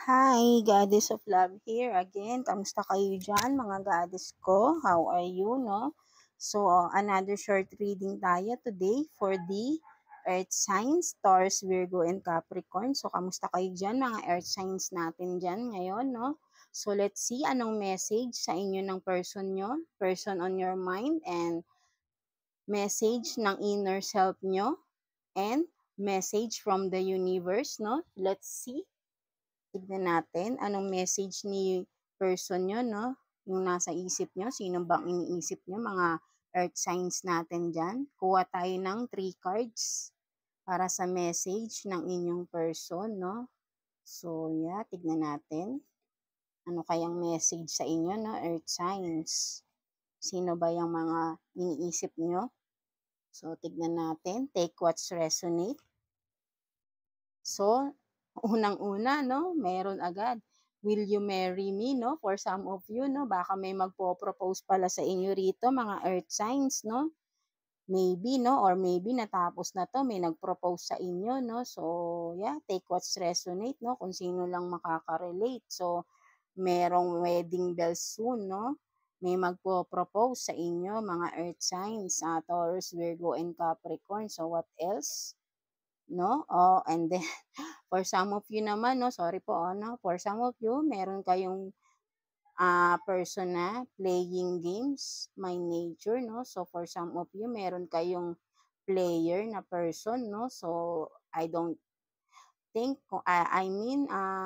Hi, Goddess of Love here again. Kamusta kayo dyan, mga goddess ko? How are you, no? So, another short reading tayo today for the Earth signs, Taurus, Virgo, and Capricorn. So, kamusta kayo dyan, mga Earth signs natin dyan ngayon, no? So, let's see anong message sa inyo ng person nyo, person on your mind, and message ng inner self nyo, and message from the universe, no? Let's see. Tignan natin anong message ni person nyo, no? Yung nasa isip nyo, sino bang iniisip nyo, mga earth signs natin dyan. Kuha tayo ng 3 cards para sa message ng inyong person, no? So, yeah, tignan natin. Ano kayang message sa inyo, no? Earth signs. Sino ba yung mga iniisip nyo? So, tignan natin. Take what's resonate. So, unang-una, no, meron agad. Will you marry me, no? For some of you, no, baka may magpo-propose pala sa inyo rito, mga earth signs, no? Maybe, no, or maybe natapos na to, may nag-propose sa inyo, no? So, yeah, take what's resonate, no? Kung sino lang makaka-relate. So, merong wedding bells soon, no? May magpo-propose sa inyo, mga earth signs, Taurus, Virgo, and Capricorn. So, what else? No? Oh, and then for some of you naman, no, sorry po, no, for some of you, meron kayong person na playing games, my nature, no? So for some of you, meron kayong player na person, no? So I don't think,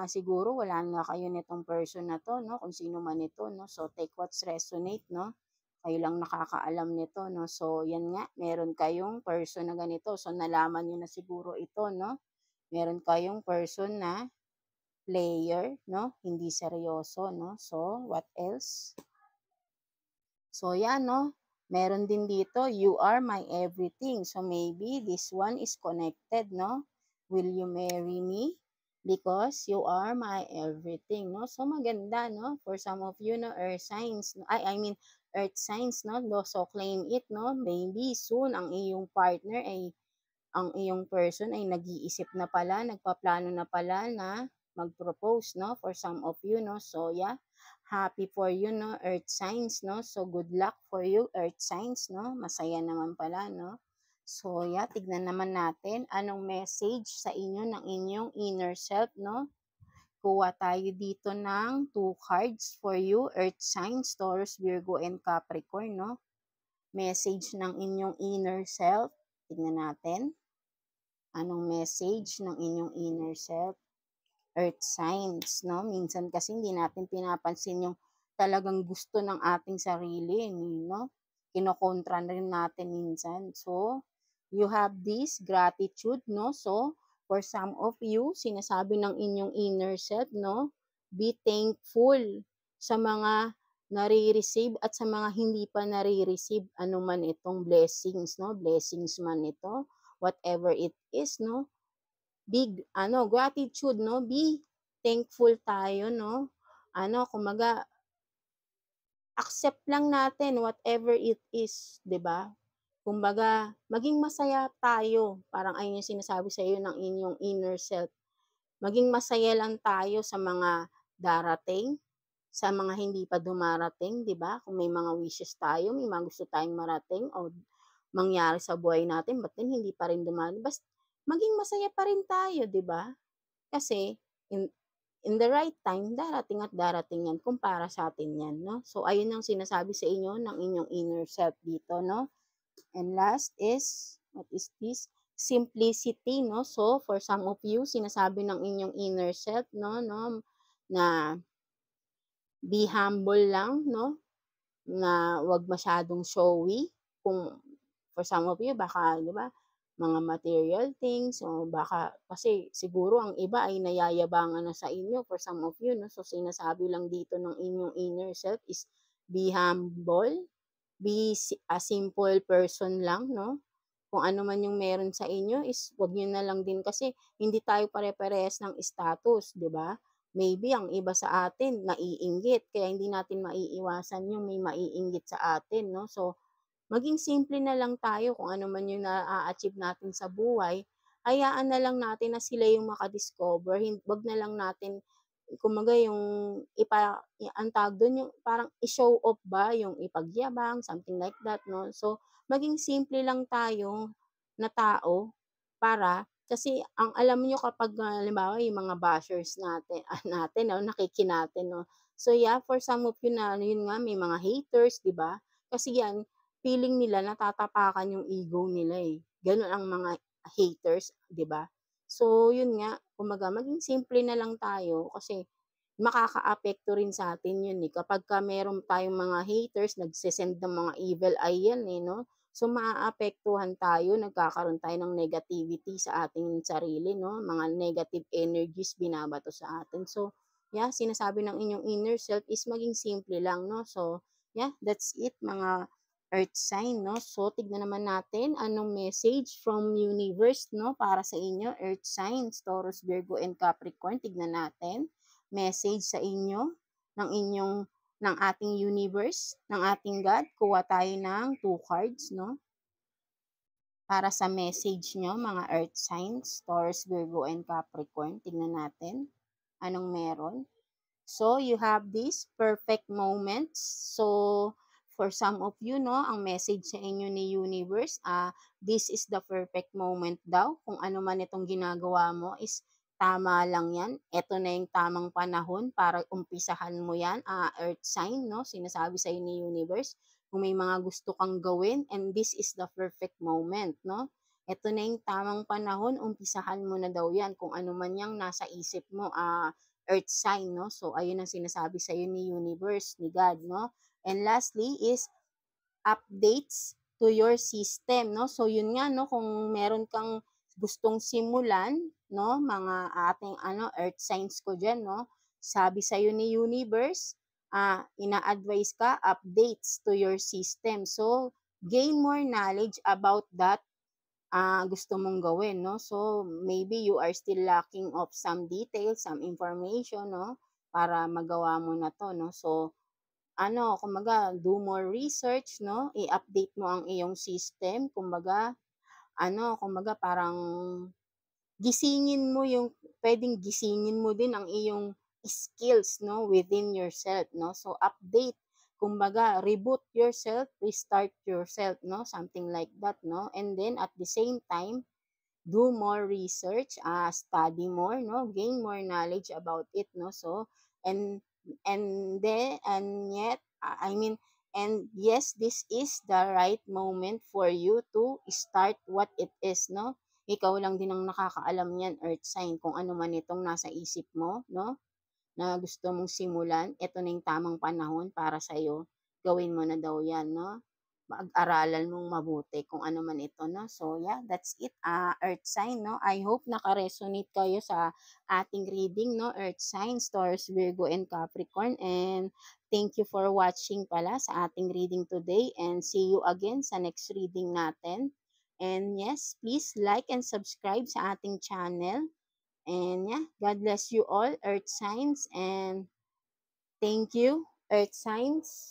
siguro wala na kayo nitong person na to, no? Kung sino man ito, no? So take what's resonate, no? Kayo lang nakakaalam nito, no? So, yan nga, meron kayong person na ganito. So, nalaman nyo na siguro ito, no? Meron kayong person na player, no? Hindi seryoso, no? So, what else? So, yan, no? Meron din dito, you are my everything. So, maybe this one is connected, no? Will you marry me? Because you are my everything, no? So, maganda, no? For some of you, no? Earth signs, no? Earth signs, no? So, claim it, no? Maybe soon, ang iyong partner ay ang iyong person ay nag-iisip na pala, nagpaplano na pala na mag-propose, no? For some of you, no? So, yeah, happy for you, no? Earth signs, no? So, good luck for you, Earth signs, no? Masaya naman pala, no? So, yeah, tignan naman natin anong message sa inyo ng inyong inner self, no? Kuha tayo dito ng 2 cards for you, Earth signs, Taurus, Virgo, and Capricorn, no? Message ng inyong inner self. Tignan natin. Anong message ng inyong inner self? Earth signs, no? Minsan kasi hindi natin pinapansin yung talagang gusto ng ating sarili, no? Kinokontra rin natin minsan. So, you have this gratitude, no? So, for some of you, sinasabi ng inyong inner self, no? Be thankful sa mga nare-receive at sa mga hindi pa nare-receive anuman itong blessings, no? Blessings man ito, whatever it is, no? Big gratitude, no? Be thankful tayo, no? Kumaga accept lang natin whatever it is, 'di ba? Kumbaga, maging masaya tayo. Parang ayun yung sinasabi sa iyo ng inyong inner self. Maging masaya lang tayo sa mga darating, sa mga hindi pa dumarating, 'di ba? Kung may mga wishes tayo, may mga gusto tayong marating o mangyari sa buhay natin, ba't din hindi pa rin dumarating? Basta maging masaya pa rin tayo, 'di ba? Kasi in the right time, darating at darating yan kung para sa atin yan, no? So, ayun ang sinasabi sa inyo ng inyong inner self dito, no? And last is, what is this? Simplicity, no? So, for some of you, sinasabi ng inyong inner self, no, na be humble lang, no? Na wag masyadong showy. Kung for some of you, baka, di ba, mga material things, o baka, kasi siguro ang iba ay nayayabangan na sa inyo for some of you, no? So, sinasabi lang dito ng inyong inner self is be humble, be a simple person lang, no? Kung ano man yung meron sa inyo is wag niyo na lang din kasi hindi tayo pare-parehas ng status, 'di ba? Maybe ang iba sa atin naiinggit kaya hindi natin maiiwasan yung may maiinggit sa atin, no? So, maging simple na lang tayo kung ano man yung na-a-achieve natin sa buhay, hayaan na lang natin na sila yung maka-discover, wag na lang natin kumbaga yung ang tawag dun, yung parang i-show off ba, yung ipagyabang, something like that 'no. So, maging simple lang tayo na tao para kasi ang alam niyo kapag, halimbawa yung mga bashers natin natin 'no, natin 'no. So, yeah, for some of you na yun nga may mga haters, 'di ba? Kasi yan, feeling nila natatapakan yung ego nila, eh, gano'n ang mga haters, 'di ba? So, yun nga, kumbaga maging simple na lang tayo kasi makakaapekto rin sa atin yun, eh. Kapagka meron tayong mga haters, nagse-send ng mga evil eye yan, eh, 'no? So, maaapektuhan tayo, nagkakaroon tayo ng negativity sa ating sarili, 'no? Mga negative energies binabato sa atin. So, yeah, sinasabi ng inyong inner self is maging simple lang, 'no? So, yeah, that's it mga earth sign, 'no? So, tignan naman natin anong message from universe, 'no, para sa inyo, earth signs, Taurus, Virgo, and Capricorn. Tignan natin message sa inyo ng ating universe, ng ating God. Kuha tayo ng 2 cards, no? Para sa message nyo, mga earth signs, Taurus, Virgo, and Capricorn. Tignan natin anong meron. So, you have these perfect moments. So, for some of you, no, ang message sa inyo ni universe, this is the perfect moment daw. Kung ano man itong ginagawa mo is tama lang yan. Ito na yung tamang panahon para umpisahan mo yan, earth sign, no, sinasabi sa ni universe. Kung may mga gusto kang gawin, and this is the perfect moment, no. Ito na yung tamang panahon, umpisahan mo na daw yan. Kung ano man yung nasa isip mo, earth sign, no? So, ayun ang sinasabi sa iyo ni universe, ni God, no? And lastly is updates to your system, no? So, yun nga, no? Kung meron kang gustong simulan, no? Mga ating, earth signs ko dyan, no? Sabi sa iyo ni universe, ina-advise ka, updates to your system. So, gain more knowledge about that gusto mong gawin, no? So, maybe you are still lacking of some details, some information, no? Para magawa mo na to, no? So, kumbaga, do more research, no? I-update mo ang iyong system. Kumbaga, parang pwedeng gisingin mo din ang iyong skills, no? Within yourself, no? So, update. Kumbaga, reboot yourself, restart yourself, no? Something like that, no? And then, at the same time, do more research, study more, no, gain more knowledge about it, no. So, and and yet, I mean, and yes, this is the right moment for you to start what it is, no. Ikaw lang din ang nakakaalam niyan, earth sign, kung ano man itong nasa isip mo, no, na gusto mong simulan. Ito na yung tamang panahon para sa'yo. Gawin mo na daw yan, no? Pag-aralan mong mabuti kung ano man ito, no? So, yeah, that's it, earth sign, no? I hope naka-resonate kayo sa ating reading, no? Earth signs, Taurus, Virgo, and Capricorn. And thank you for watching pala sa ating reading today. And see you again sa next reading natin. And yes, please like and subscribe sa ating channel. And yeah, God bless you all, earth signs. And thank you, earth signs.